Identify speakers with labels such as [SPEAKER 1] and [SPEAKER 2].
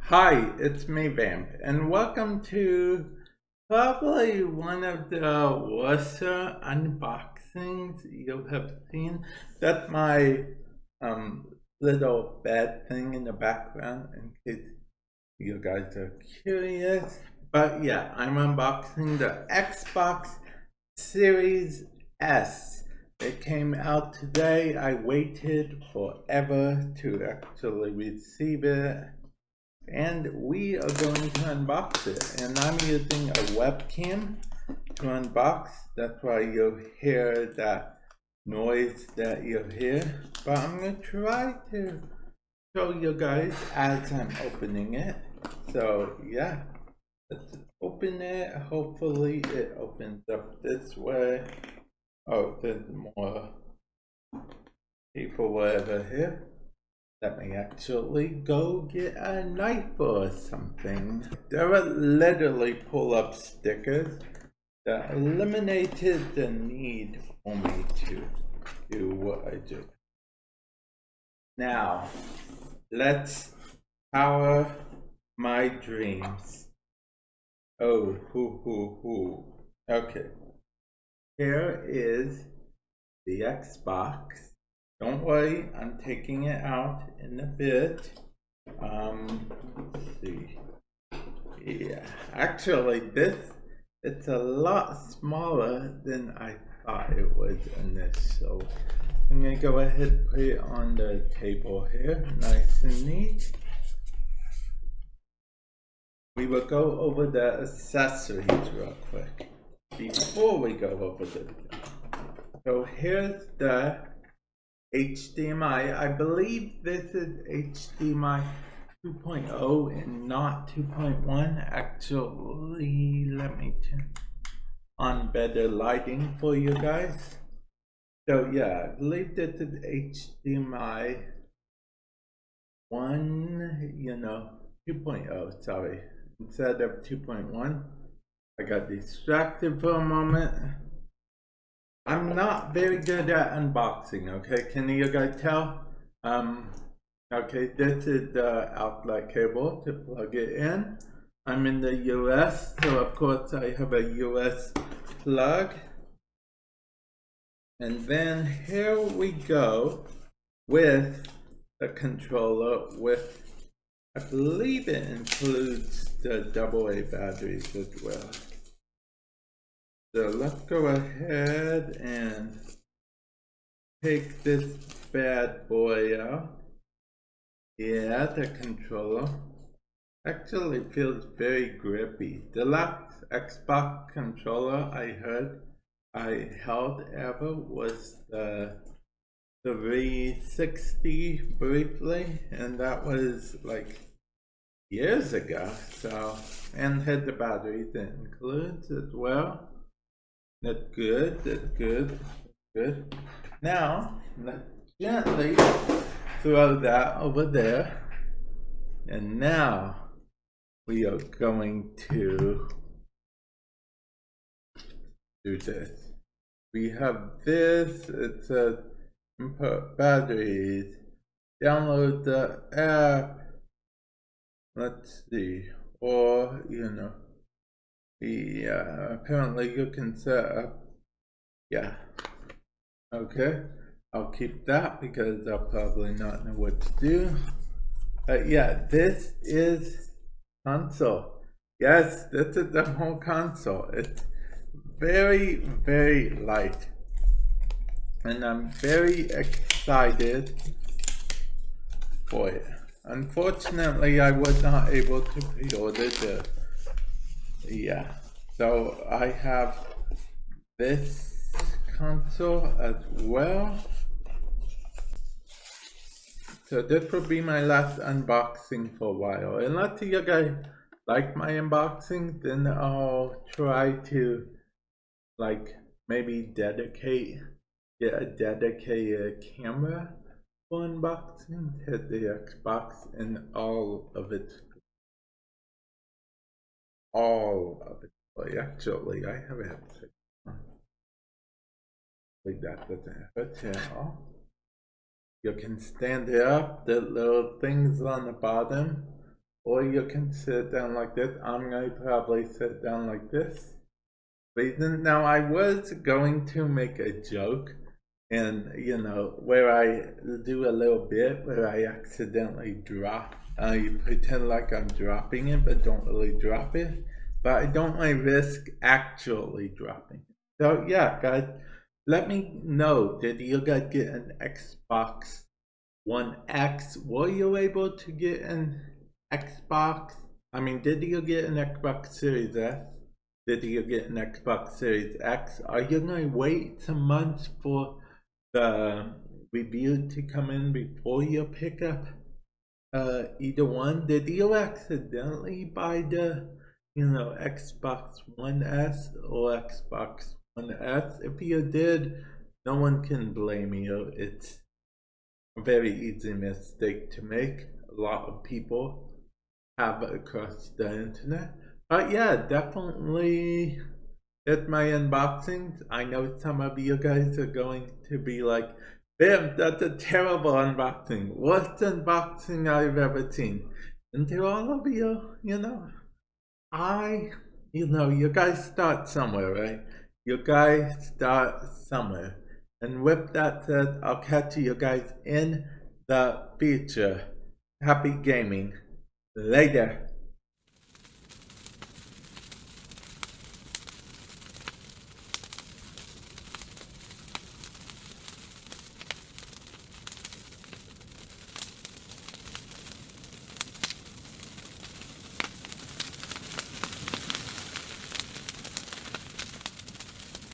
[SPEAKER 1] Hi, it's me, Vamp, and welcome to probably one of the worst unboxings you have seen. That's my little bad thing in the background in case you guys are curious. But yeah, I'm unboxing the Xbox Series S. It came out today. I waited forever to actually receive it. And we are going to unbox it. And I'm using a webcam to unbox. That's why you'll hear that noise that you hear. But I'm going to try to show you guys as I'm opening it. So yeah, let's open it. Hopefully it opens up this way. Oh, there's more people over here. Let me actually go get a knife or something. There are literally pull-up stickers that eliminated the need for me to do what I do. Now, let's power my dreams. Oh, Okay, here is the Xbox. Don't worry, I'm taking it out in a bit. Let's see. Yeah, actually, it's a lot smaller than I thought it was initially. I'm gonna go ahead and put it on the table here, nice and neat. We will go over the accessories real quick before we go over the. So here's the HDMI. I believe this is HDMI 2.0 and not 2.1. Actually, let me turn on better lighting for you guys. So yeah, I believe this is HDMI 2.0, sorry. Instead of 2.1. I got distracted for a moment. I'm not very good at unboxing, okay? Can you guys tell? Okay, this is the outlet cable to plug it in. I'm in the US, so of course I have a US plug. And then here we go with the controller with, I believe it includes the AA batteries as well. So let's go ahead and take this bad boy out. Yeah, the controller actually feels very grippy. The last Xbox controller I held ever was the 360 briefly, and that was like years ago. So, and had the batteries it includes as well. That's good, that's good, good. Now, let's gently throw that over there. And now, we are going to do this. We have this, it says input batteries, download the app, let's see, or, apparently you can set up, yeah, okay, I'll keep that because I'll probably not know what to do. But yeah, this is console. Yes, this is the whole console. It's very, very light. And I'm very excited for it. Unfortunately, I was not able to pre-order the, yeah. So I have this console as well. So this will be my last unboxing for a while. Unless you guys like my unboxing, then I'll try to maybe get a dedicated camera for unboxing, hit the Xbox and all of it. Well, actually, I have it. Like that doesn't hurt you at all. You can stand it up, the little things on the bottom, or you can sit down like this. I'm going to probably sit down like this. Now, I was going to make a joke, and where I do a little bit where I accidentally drop. I pretend like I'm dropping it, but don't really drop it. But I don't want to risk actually dropping it. So, yeah, guys, let me know, did you guys get an Xbox One X? Were you able to get an Xbox? I mean, did you get an Xbox Series S? Did you get an Xbox Series X? Are you gonna wait some months for the review to come in before you pick up either one? Did you accidentally buy the Xbox One S or Xbox One S? If you did, no one can blame you. It's a very easy mistake to make. A lot of people have it across the internet. But yeah, definitely hit my unboxings. I know some of you guys are going to be like, Bam, that's a terrible unboxing. Worst unboxing I've ever seen. And to all of you, you guys start somewhere, right? You guys start somewhere. And with that said, I'll catch you guys in the future. Happy gaming. Later.